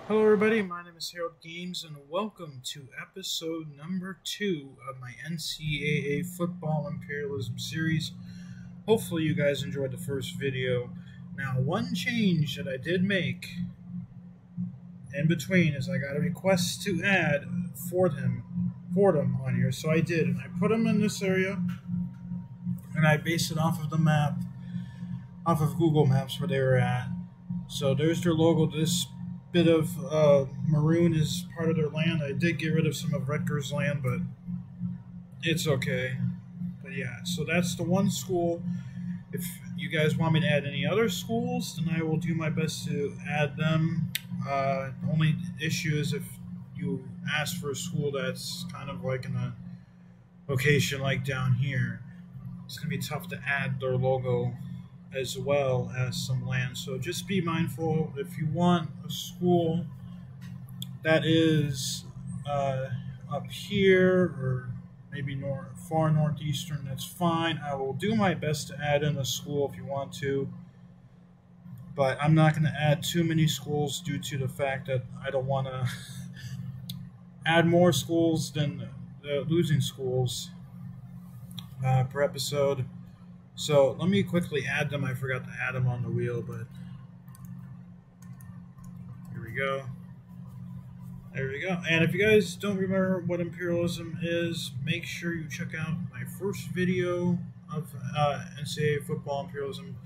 Hello everybody, my name is Harold Games and welcome to episode number 2 of my NCAA Football Imperialism series. Hopefully you guys enjoyed the first video. Now one change that I did make in between is I got a request to add Fordham on here, so I did. And I put them in this area and I based it off of the map, off of Google Maps where they were at. So there's their logo. This bit of maroon is part of their land. I did get rid of some of Rutgers' land, but it's okay. But yeah, so that's the one school. If you guys want me to add any other schools, then I will do my best to add them. The only issue is if you ask for a school that's kind of like in a location like down here, it's going to be tough to add their logo as well as some land. So just be mindful. If you want a school that is up here or maybe far northeastern, that's fine. I will do my best to add in a school if you want to, but I'm not going to add too many schools due to the fact that I don't want to add more schools than losing schools per episode. So let me quickly add them. I forgot to add them on the wheel, but here we go. There we go. And if you guys don't remember what imperialism is, make sure you check out my first video of NCAA football imperialism,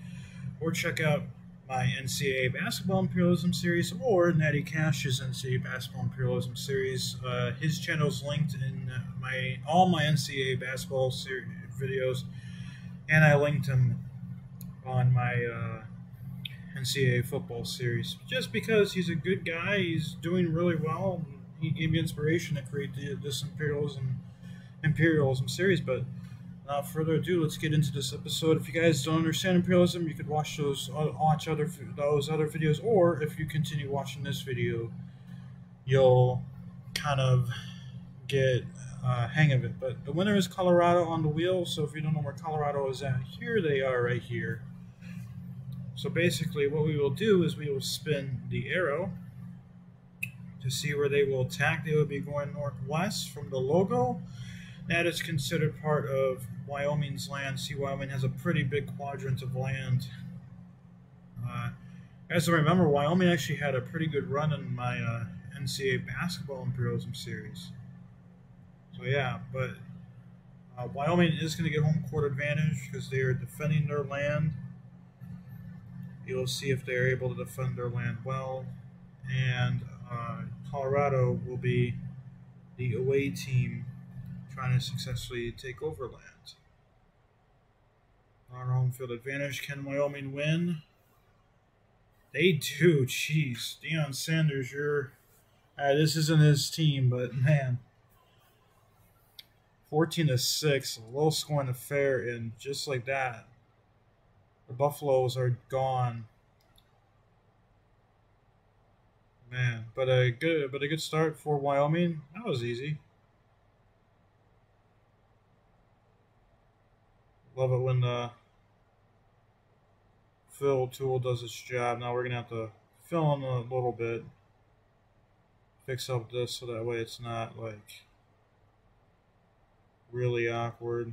or check out my NCAA basketball imperialism series, or Natty Cash's NCAA basketball imperialism series. His channel is linked in all my NCAA basketball videos. And I linked him on my NCAA football series. Just because he's a good guy, he's doing really well. He gave me inspiration to create this imperialism series. But without further ado, let's get into this episode. If you guys don't understand imperialism, you could watch those other videos, or if you continue watching this video, you'll kind of get hang of it. But the winner is Colorado on the wheel. So if you don't know where Colorado is at, here they are right here. So basically what we will do is we will spin the arrow to see where they will attack. They will be going northwest from the logo. That is considered part of Wyoming's land. See, Wyoming has a pretty big quadrant of land. As I remember, Wyoming actually had a pretty good run in my NCAA basketball imperialism series. So yeah, but Wyoming is going to get home court advantage because they are defending their land. You'll see if they're able to defend their land well. And Colorado will be the away team trying to successfully take over land. Our home field advantage. Can Wyoming win? They do. Jeez. Deion Sanders, this isn't his team, but man. 14-6, a low scoring affair, and just like that, the Buffaloes are gone. Man, but a good start for Wyoming. That was easy. Love it when the fill tool does its job. Now we're gonna have to fill in a little bit, fix up this so that way it's not like really awkward.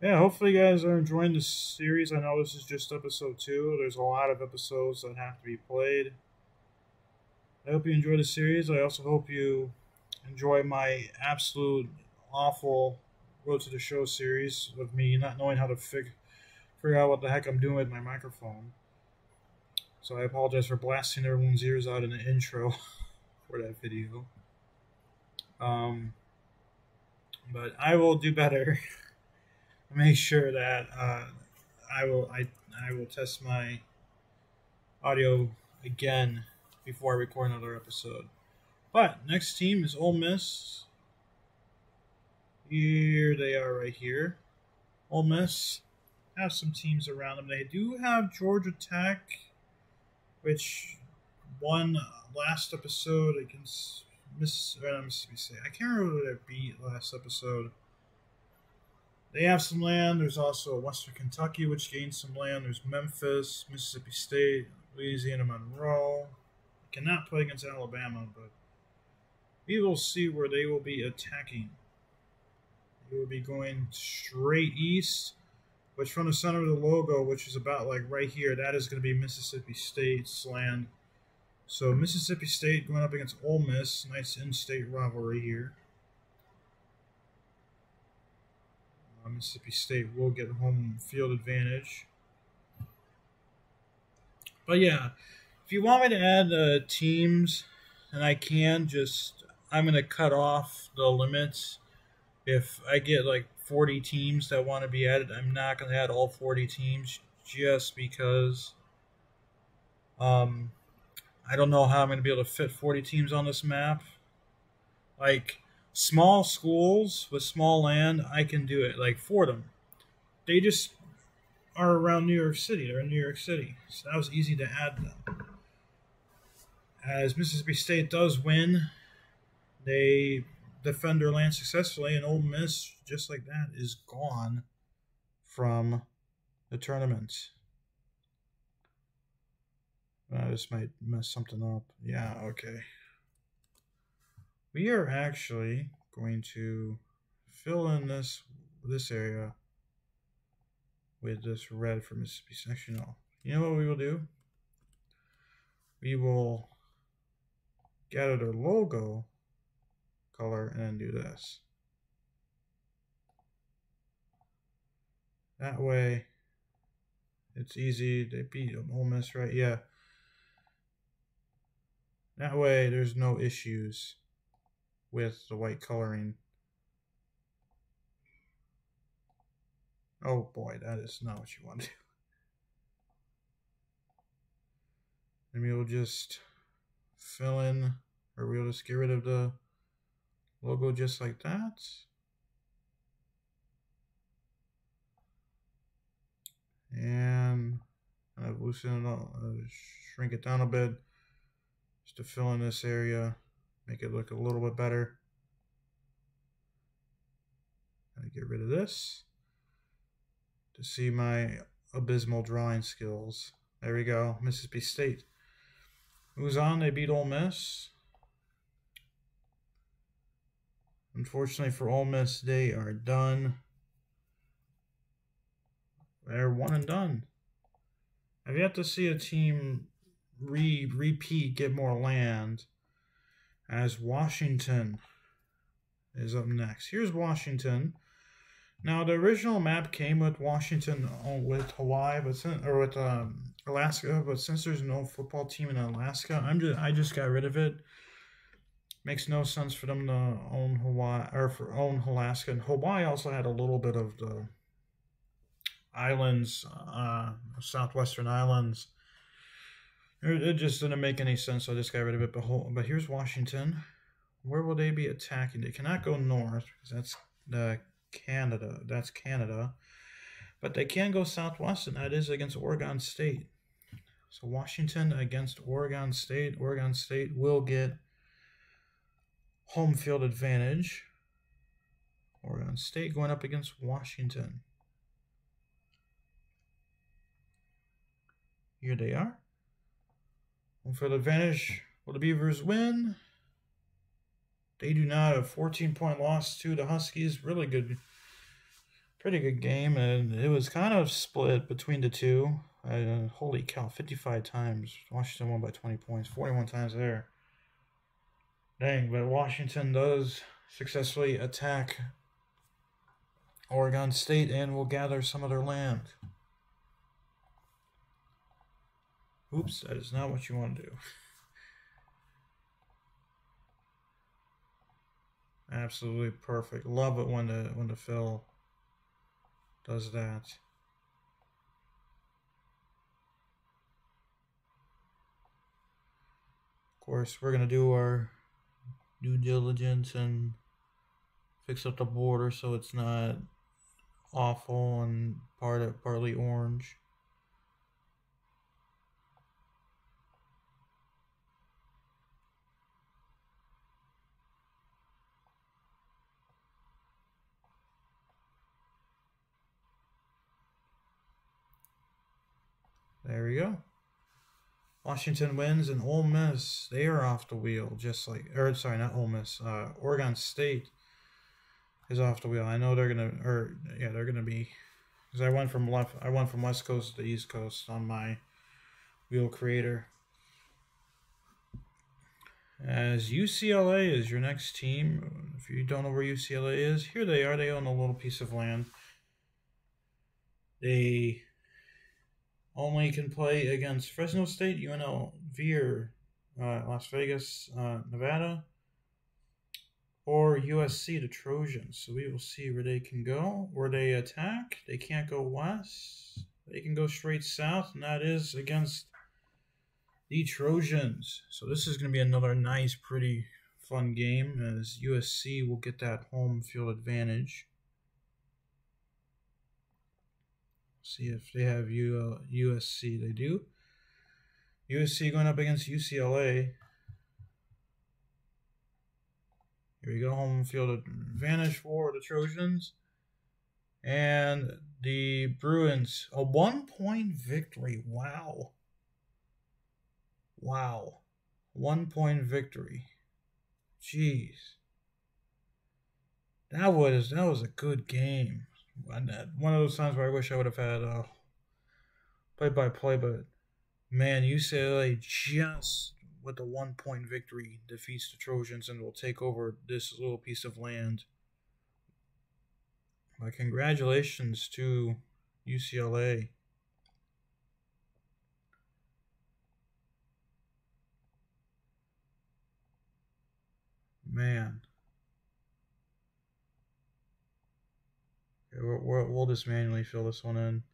Yeah, hopefully you guys are enjoying this series. I know this is just episode 2. There's a lot of episodes that have to be played. I hope you enjoy the series. I also hope you enjoy my absolute awful Road to the Show series with me not knowing how to figure out what the heck I'm doing with my microphone. So I apologize for blasting everyone's ears out in the intro for that video. But I will do better. Make sure that I will test my audio again before I record another episode. But next team is Ole Miss. Here they are right here. Ole Miss have some teams around them. They do have Georgia Tech, which won last episode against Mississippi State. I can't remember who they beat last episode. They have some land. There's also Western Kentucky, which gained some land. There's Memphis, Mississippi State, Louisiana Monroe, Cannot play against Alabama, but we will see where they will be attacking. They will be going straight east, which from the center of the logo, which is about like right here, that is going to be Mississippi State's land. So Mississippi State going up against Ole Miss. Nice in-state rivalry here. Mississippi State will get home field advantage. But yeah, if you want me to add teams, and I can, I'm going to cut off the limits. If I get like 40 teams that want to be added, I'm not going to add all 40 teams just because I don't know how I'm going to be able to fit 40 teams on this map. Like, small schools with small land, I can do it. Like, Fordham, they just are around New York City. They're in New York City. So that was easy to add them. As Mississippi State does win, they defend their land successfully, and Ole Miss, just like that, is gone from the tournament. This might mess something up. Yeah, okay. We are actually going to fill in this area with this red for Mississippi section. No. You know what we will do? We will gather their logo color and then do this. That way, it's easy. They beat Ole Miss, right? Yeah. That way, there's no issues with the white coloring. Oh boy, that is not what you want to do. And we will just fill in, or we'll just get rid of the logo just like that. And kind of loosen it up, shrink it down a bit just to fill in this area, make it look a little bit better. Gotta get rid of this to see my abysmal drawing skills. There we go, Mississippi State moves on. They beat Ole Miss. Unfortunately for Ole Miss, they are done. They're one and done. I've yet to see a team repeat, get more land, as Washington is up next. Here's Washington. Now, the original map came with Washington with Hawaii, with Alaska, but since there's no football team in Alaska, I just got rid of it. Makes no sense for them to own Hawaii or own Alaska. And Hawaii also had a little bit of the islands, southwestern islands. It just didn't make any sense, so I just got rid of it. But here's Washington. Where will they be attacking? They cannot go north because that's Canada. That's Canada. But they can go southwest, and that is against Oregon State. So Washington against Oregon State. Oregon State will get home field advantage. Oregon State going up against Washington. Here they are. Home field advantage. Will the Beavers win? They do not. A 14-point loss to the Huskies. Really good, pretty good game. And it was kind of split between the two. Holy cow, 55 times. Washington won by 20 points. 41 times there. Dang, but Washington does successfully attack Oregon State and will gather some of their land. Oops, that is not what you want to do. Absolutely perfect. Love it when the fill does that. Of course, we're gonna do our due diligence and fix up the border so it's not awful and partly orange. There we go. Washington wins, and Ole Miss, they are off the wheel, just like, or sorry, not Ole Miss. Oregon State is off the wheel. I know they're gonna be, because I went from West Coast to East Coast on my wheel creator. As UCLA is your next team. If you don't know where UCLA is, here they are. They own a little piece of land. They only can play against Fresno State, UNLV, Las Vegas, Nevada, or USC, the Trojans. So we will see where they can go. Where they attack, they can't go west. They can go straight south, and that is against the Trojans. So this is going to be another nice, pretty fun game, as USC will get that home field advantage. See if they have USC. They do. USC going up against UCLA. Here we go, home field advantage for the Trojans. And the Bruins, a 1-point victory. Wow. 1-point victory. Jeez. That was a good game. One of those times where I wish I would have had play-by-play, but man, UCLA just with a 1-point victory defeats the Trojans and will take over this little piece of land. But congratulations to UCLA. Man. We'll just manually fill this one in.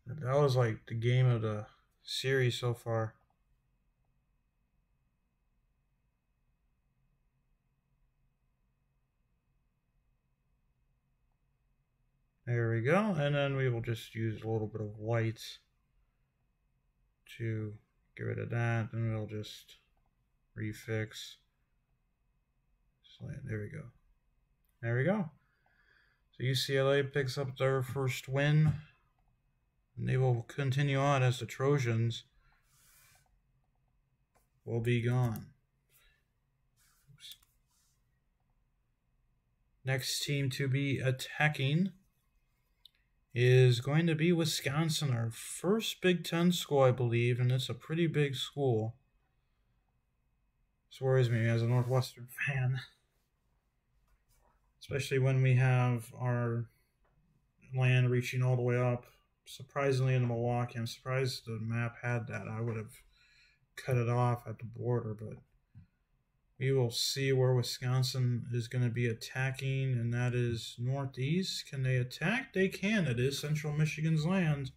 That was like the game of the series so far. There we go. And then we will just use a little bit of white to get rid of that. And we'll just refix. There we go. There we go. So UCLA picks up their first win. And they will continue on as the Trojans will be gone. Oops. Next team to be attacking is going to be Wisconsin, our first Big Ten school, I believe, and it's a pretty big school. This worries me as a Northwestern fan, especially when we have our land reaching all the way up, surprisingly, in Milwaukee. I'm surprised the map had that. I would have cut it off at the border, but we will see where Wisconsin is going to be attacking, and that is northeast. Can they attack? They can. It is Central Michigan's land.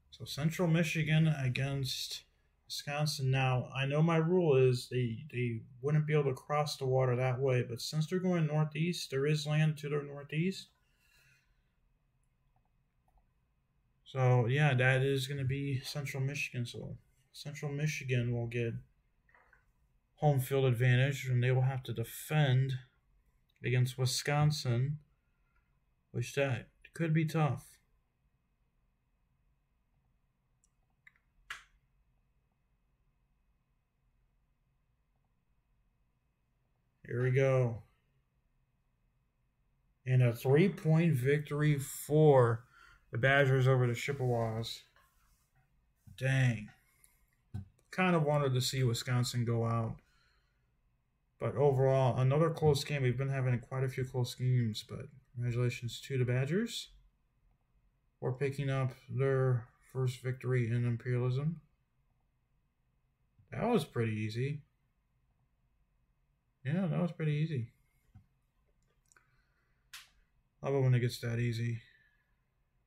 So Central Michigan against Wisconsin. Now, I know my rule is they wouldn't be able to cross the water that way, but since they're going northeast, there is land to their northeast. So, yeah, that is going to be Central Michigan. So, Central Michigan will get home field advantage, and they will have to defend against Wisconsin, which that could be tough. Here we go. And a 3-point victory for the Badgers over the Chippewas. Dang. Kind of wanted to see Wisconsin go out. But overall, another close game. We've been having quite a few close games, but congratulations to the Badgers for picking up their first victory in Imperialism. That was pretty easy. Yeah, that was pretty easy. I love it when it gets that easy.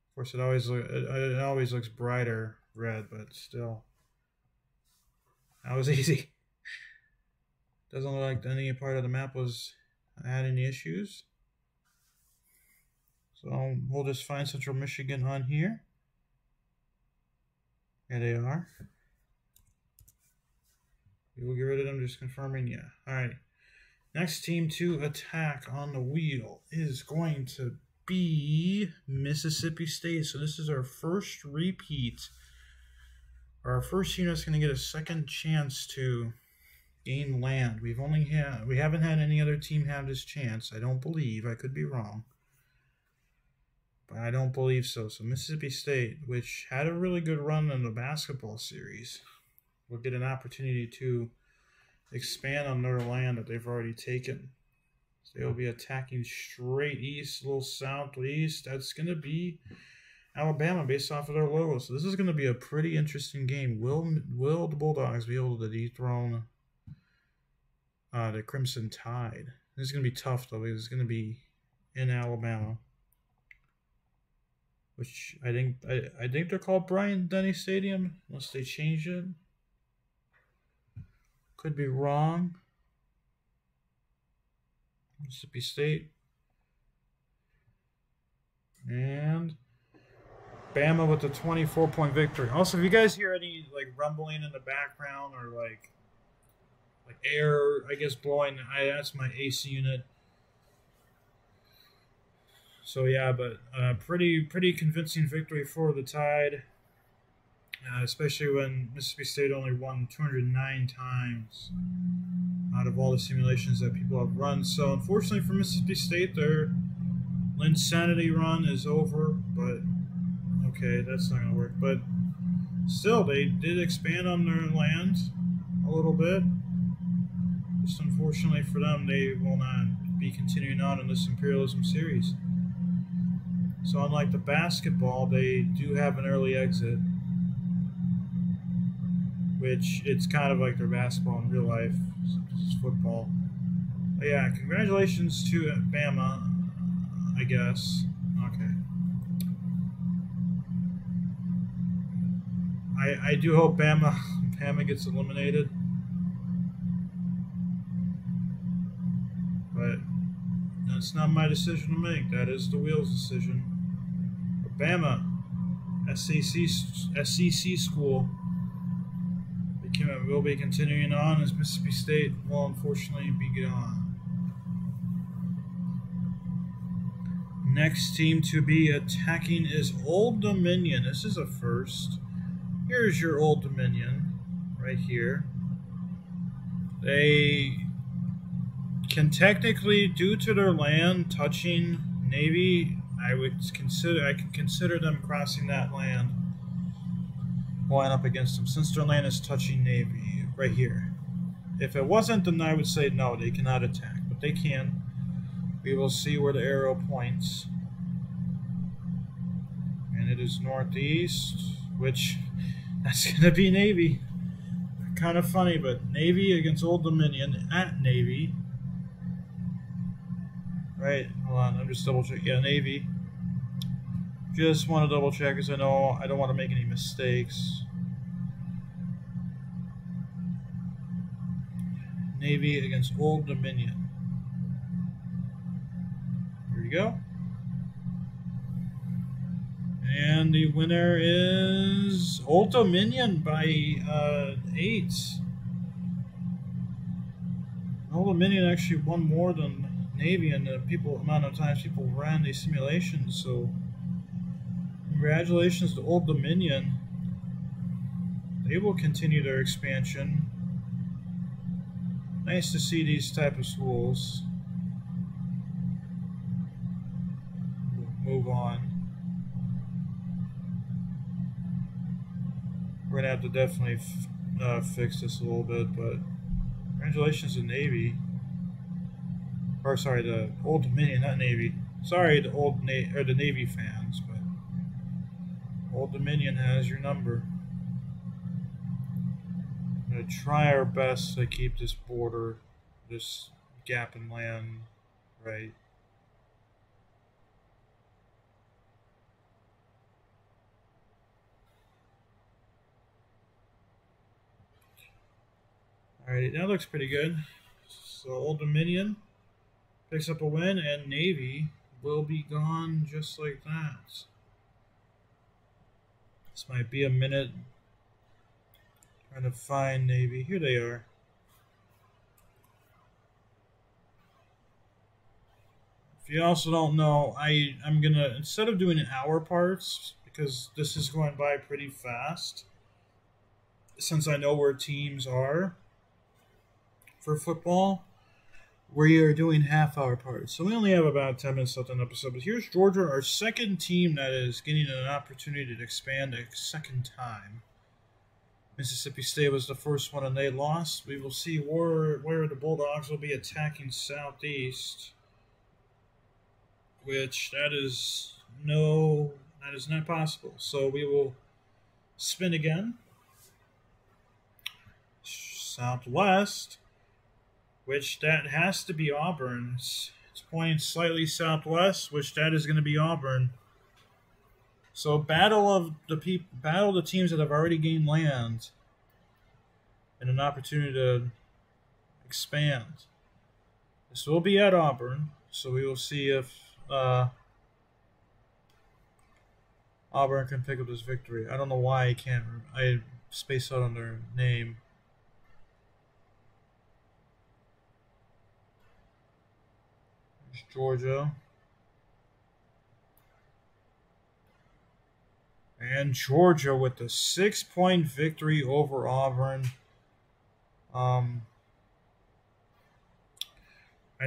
Of course, it always looks brighter red, but still. That was easy. Doesn't look like any part of the map had any issues. So we'll just find Central Michigan on here. There they are. We will get rid of them, just confirming. Yeah. All right. Next team to attack on the wheel is going to be Mississippi State. So this is our first repeat. Our first team that's going to get a second chance to gain land. We haven't had any other team have this chance. I don't believe. I could be wrong, but I don't believe so. So Mississippi State, which had a really good run in the basketball series, will get an opportunity to expand on their land that they've already taken. So they'll be attacking straight east, a little southeast. That's going to be Alabama based off of their logo. So this is going to be a pretty interesting game. Will the Bulldogs be able to dethrone the Crimson Tide? This is going to be tough, though, because it's going to be in Alabama, which I think they're called Bryant-Denny Stadium, unless they change it. Could be wrong. Mississippi State. And Bama with the 24-point victory. Also, if you guys hear any like rumbling in the background or like air, I guess blowing, that's my AC unit. So yeah, but pretty convincing victory for the Tide. Especially when Mississippi State only won 209 times out of all the simulations that people have run. So unfortunately for Mississippi State, their Linsanity run is over. But okay, that's not going to work. But still, they did expand on their land a little bit. Just unfortunately for them, they will not be continuing on in this Imperialism series. So unlike the basketball, they do have an early exit, which it's kind of like their basketball in real life. This is football. But yeah, congratulations to Bama, I guess. Okay. I do hope Bama gets eliminated. But that's not my decision to make. That is the wheel's decision. But Bama, SEC school, will be continuing on as Mississippi State will unfortunately be gone. Next team to be attacking is Old Dominion. This is a first. Here's your Old Dominion right here. They can technically, due to their land touching Navy, I can consider them crossing that land, going up against them, since their land is touching Navy right here. If it wasn't, then I would say no, they cannot attack, but they can. We will see where the arrow points. And it is northeast, which that's going to be Navy. Kind of funny, but Navy against Old Dominion at Navy. Right, hold on, I'm just double checking. Yeah, Navy. Just want to double check because I know I don't want to make any mistakes. Navy against Old Dominion. Here we go. And the winner is Old Dominion by 8. Old Dominion actually won more than Navy in the amount of times people ran these simulations, so congratulations to Old Dominion. They will continue their expansion. Nice to see these type of schools move on. We're gonna have to definitely fix this a little bit, but congratulations to Navy. Or sorry, the Old Dominion, not Navy. Sorry, the the Navy fans, but Old Dominion has your number. I'm gonna try our best to keep this border, this gap in land, right. Alright, that looks pretty good. So Old Dominion picks up a win, and Navy will be gone just like that. This might be a minute trying to find Navy. Here they are. If you also don't know, I'm gonna, instead of doing hour parts, because this is going by pretty fast, since I know where teams are for football, we are doing half-hour parts. So we only have about 10 minutes left in the episode. But here's Georgia, our second team that is getting an opportunity to expand a second time. Mississippi State was the first one, and they lost. We will see where the Bulldogs will be attacking Southeast, which that is not possible. So we will spin again. Southwest, which that has to be Auburn. It's pointing slightly southwest, which that is going to be Auburn. So battle the teams that have already gained land and an opportunity to expand. This will be at Auburn, so we will see if Auburn can pick up this victory. I don't know why I spaced out on their name. Georgia. And Georgia with the 6-point victory over Auburn. I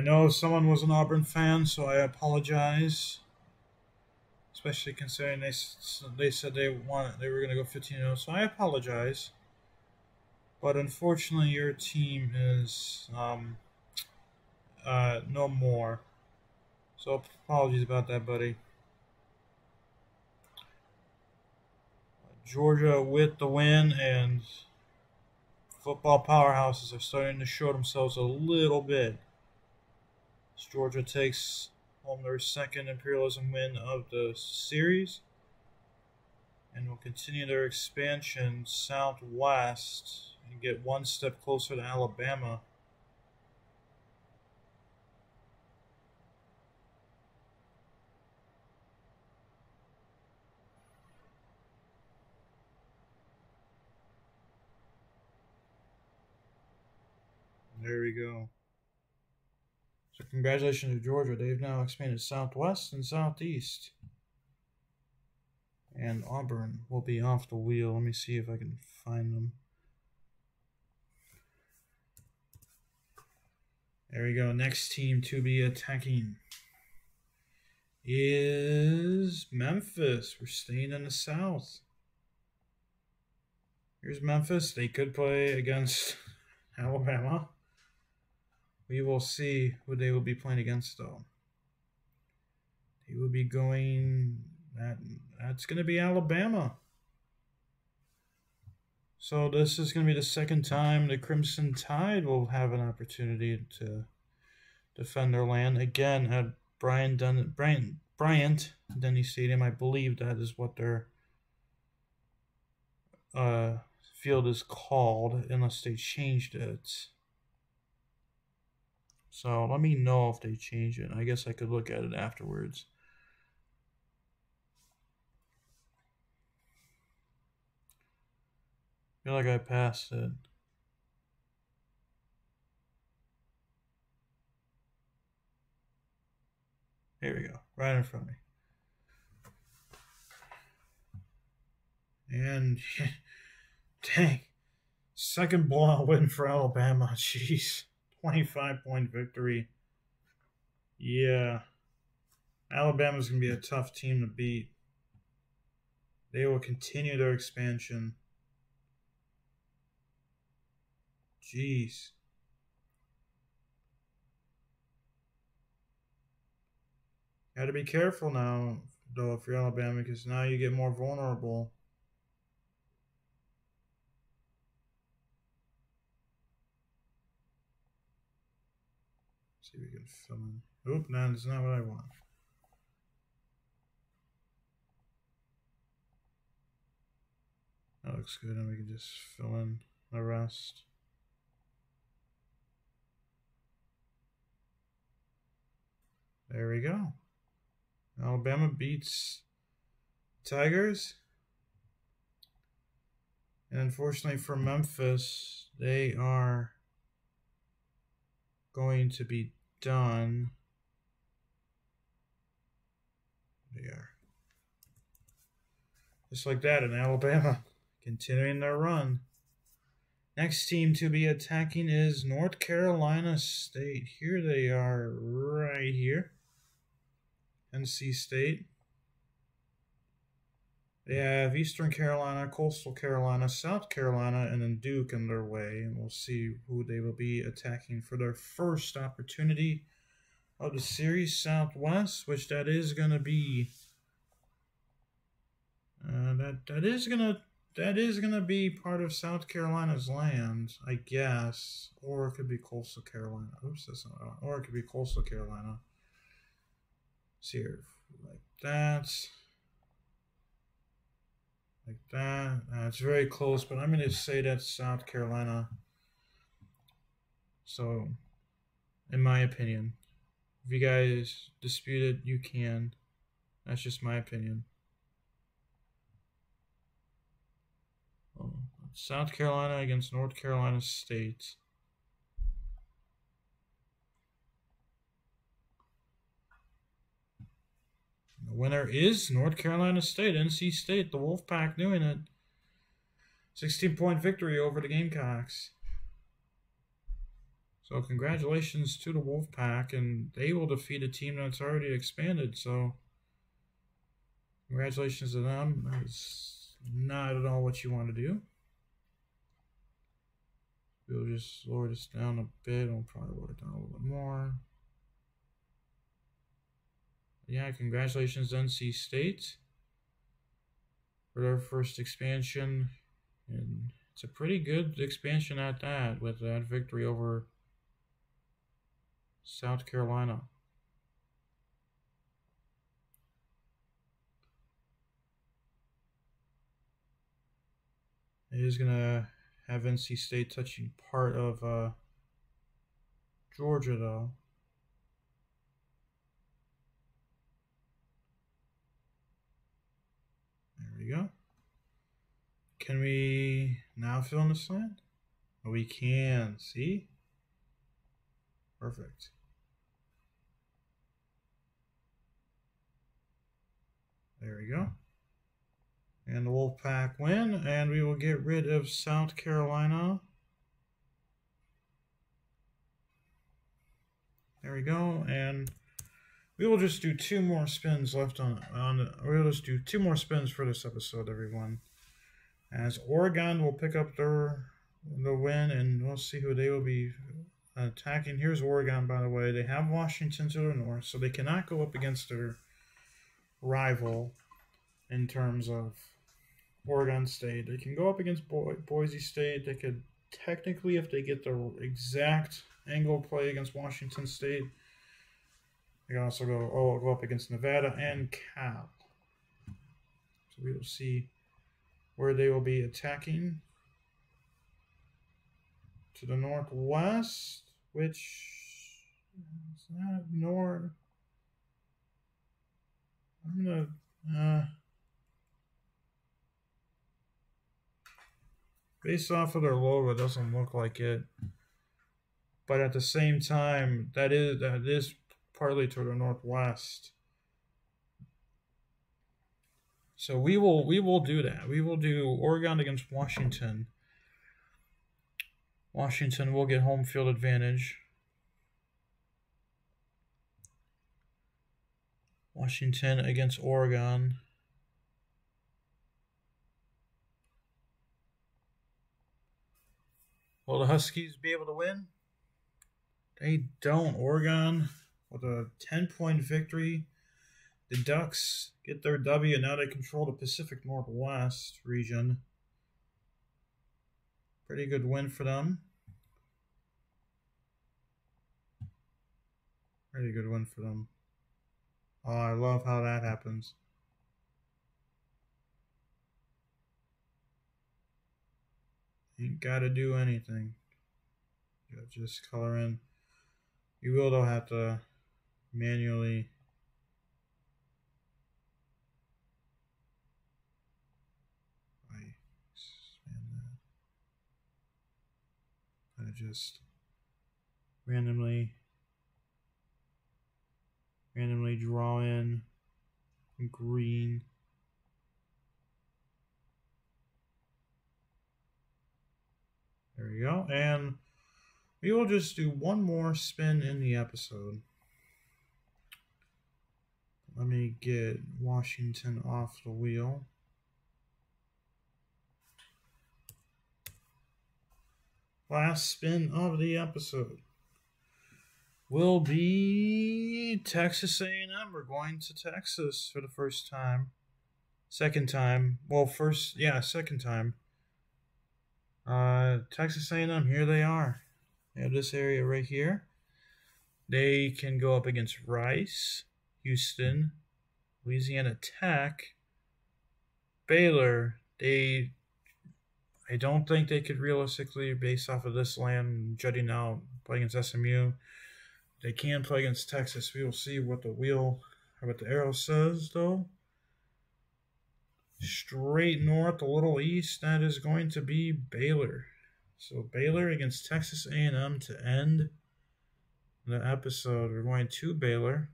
know someone was an Auburn fan, so I apologize. Especially considering they said they were going to go 15-0, so I apologize. But unfortunately, your team is no more. So apologies about that, buddy. Georgia with the win, and football powerhouses are starting to show themselves a little bit. As Georgia takes home their second Imperialism win of the series, and will continue their expansion southwest and get one step closer to Alabama. There we go. So congratulations to Georgia. They've now expanded southwest and southeast. And Auburn will be off the wheel. Let me see if I can find them. There we go. Next team to be attacking is Memphis. We're staying in the South. Here's Memphis. They could play against Alabama. We will see who they will be playing against, though. They will be going... That's going to be Alabama. So this is going to be the second time the Crimson Tide will have an opportunity to defend their land. Again, at Bryant Denny Stadium. I believe that is what their field is called, unless they changed it. So let me know if they change it. I guess I could look at it afterwards. I feel like I passed it. Here we go, right in front of me. And dang, second blowout win for Alabama. Jeez, 25-point victory. Yeah, Alabama's going to be a tough team to beat. They will continue their expansion. Jeez. Got to be careful now, though, if you're Alabama, because now you get more vulnerable. See if we can fill in. Oop, no, that's not what I want. That looks good, and we can just fill in the rest. There we go. Alabama beats Tigers. And unfortunately for Memphis, they are going to be done. Just like that in Alabama, continuing their run. Next team to be attacking is North Carolina State. Here they are right here. NC State. They have Eastern Carolina, Coastal Carolina, South Carolina, and then Duke in their way. And we'll see who they will be attacking for their first opportunity of the series. Southwest, which that is going to be that is gonna be part of South Carolina's land, I guess, or it could be Coastal Carolina. Oops, that's not. Or it could be Coastal Carolina. See here, like that, like that. It's very close, but I'm gonna say that's South Carolina. So, in my opinion, if you guys dispute it, you can. That's just my opinion. South Carolina against North Carolina State. The winner is North Carolina State. NC State, the Wolfpack, doing it. 16-point victory over the Gamecocks. So congratulations to the Wolfpack, and they will defeat a team that's already expanded. So congratulations to them. That's not at all what you want to do. We'll just lower this down a bit. We'll probably lower it down a little bit more. Yeah, congratulations to NC State for their first expansion. And it's a pretty good expansion at that, with that victory over South Carolina. It is going to have NC State touching part of Georgia, though. There we go. Can we now fill in this land? Oh, we can. See? Perfect. There we go. And the Wolfpack win, and we will get rid of South Carolina. There we go, and we will just do 2 more spins left we'll just do 2 more spins for this episode, everyone. As Oregon will pick up the win, and we'll see who they will be attacking. Here's Oregon, by the way. They have Washington to the north, so they cannot go up against their rival in terms of Oregon State. They can go up against Boise State. They could technically, if they get the exact angle play against Washington State, they can also go up against Nevada and Cal. So we will see where they will be attacking. To the northwest, which is not north. I'm gonna based off of their logo, it doesn't look like it. But at the same time, that is partly to the northwest. So we will do that. We will do Oregon against Washington. Washington will get home field advantage. Washington against Oregon. Will the Huskies be able to win? They don't. Oregon with a 10-point victory. The Ducks get their W, and now they control the Pacific Northwest region. Pretty good win for them. Pretty good win for them. Oh, I love how that happens. Ain't got to do anything. Just color in. You will, though, have to manually just randomly draw in green. There we go. And we will just do one more spin in the episode. Let me get Washington off the wheel. Last spin of the episode will be Texas A&M. We're going to Texas for the first time. Second time. Well, second time. Texas A&M, here they are. They have this area right here. They can go up against Rice, Houston, Louisiana Tech, Baylor. I don't think they could realistically, based off of this land, jutting out, play against SMU. They can play against Texas. We will see what the arrow says, though. Straight north, a little east, that is going to be Baylor. So Baylor against Texas A&M to end the episode. We're going to Baylor.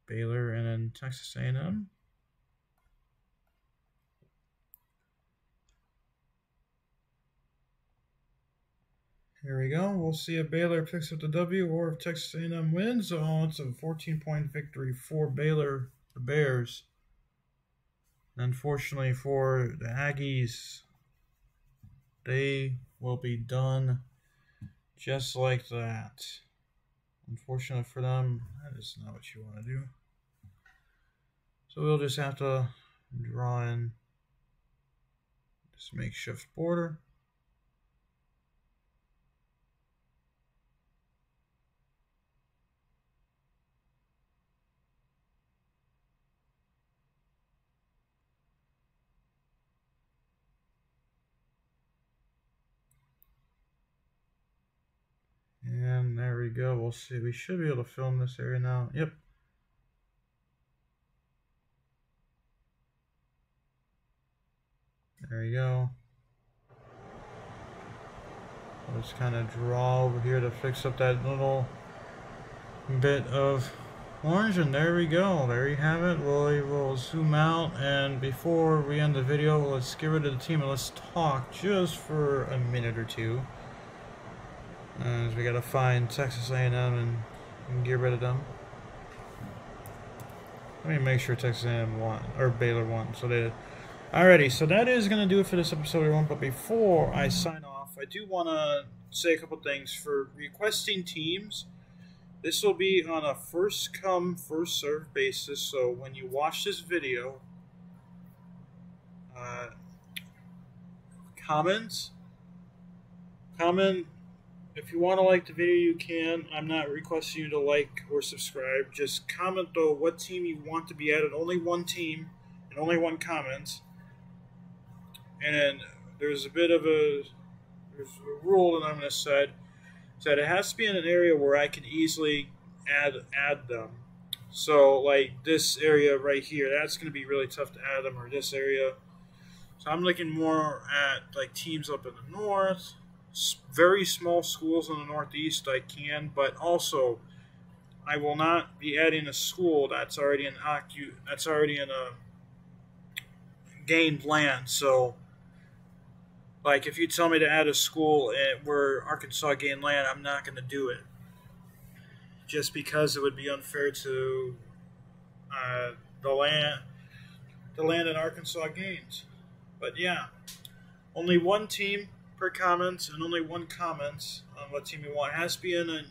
Baylor and then Texas A&M. Here we go. We'll see if Baylor picks up the W or if Texas A&M wins. Oh, it's a 14-point victory for Baylor, the Bears. Unfortunately for the Aggies, they will be done just like that. Unfortunately for them, that is not what you want to do. So we'll just have to draw in this makeshift border. And there we go. We'll see. We should be able to film this area now. Yep. There you go. I'll just kind of draw over here to fix up that little bit of orange. And there we go. There you have it. We'll zoom out. And before we end the video, let's get rid of the team and let's talk just for a minute or two. As we gotta find Texas A&M and get rid of them. Let me make sure Texas A&M won, or Baylor won. So they did. Alrighty, so that is gonna do it for this episode, everyone. But before I sign off, I do wanna say a couple things for requesting teams. This will be on a first come, first served basis. So when you watch this video, comment. If you want to like the video, you can. I'm not requesting you to like or subscribe. Just comment, though, what team you want to be added. Only one team and only one comment. And then there's a rule that I'm going to set. That it has to be in an area where I can easily add them. So, like this area right here, that's going to be really tough to add them, or this area. So I'm looking more at like teams up in the north. Very small schools in the Northeast I can, but also I will not be adding a school that's already in a gained land. So, like if you tell me to add a school where Arkansas gained land, I'm not going to do it, just because it would be unfair to the land that Arkansas gained. But yeah, only one team per comment, and only one comment on what team you want. It has to be in the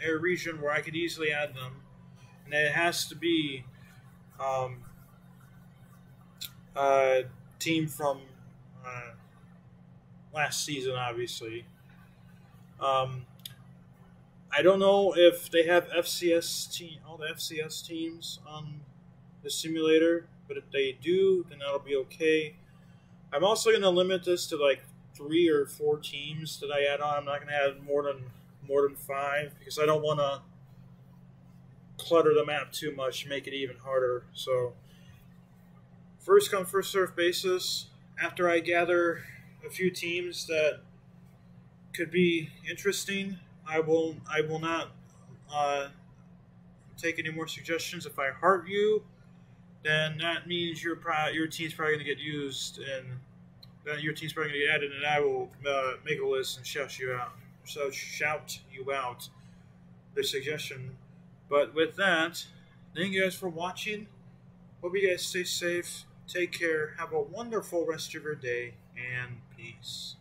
air region where I could easily add them, and it has to be a team from last season, obviously. I don't know if they have all the FCS teams on the simulator, but if they do, then that'll be okay. I'm also going to limit this to like 3 or 4 teams that I add on. I'm not going to add more than 5 because I don't want to clutter the map too much, make it even harder. So first come, first served basis. After I gather a few teams that could be interesting, I will not take any more suggestions. If I heart you, then that means your team's probably going to get used, and then your team's probably going to get added, and I will make a list and shout you out. So shout you out the suggestion. But with that, thank you guys for watching. Hope you guys stay safe. Take care. Have a wonderful rest of your day, and peace.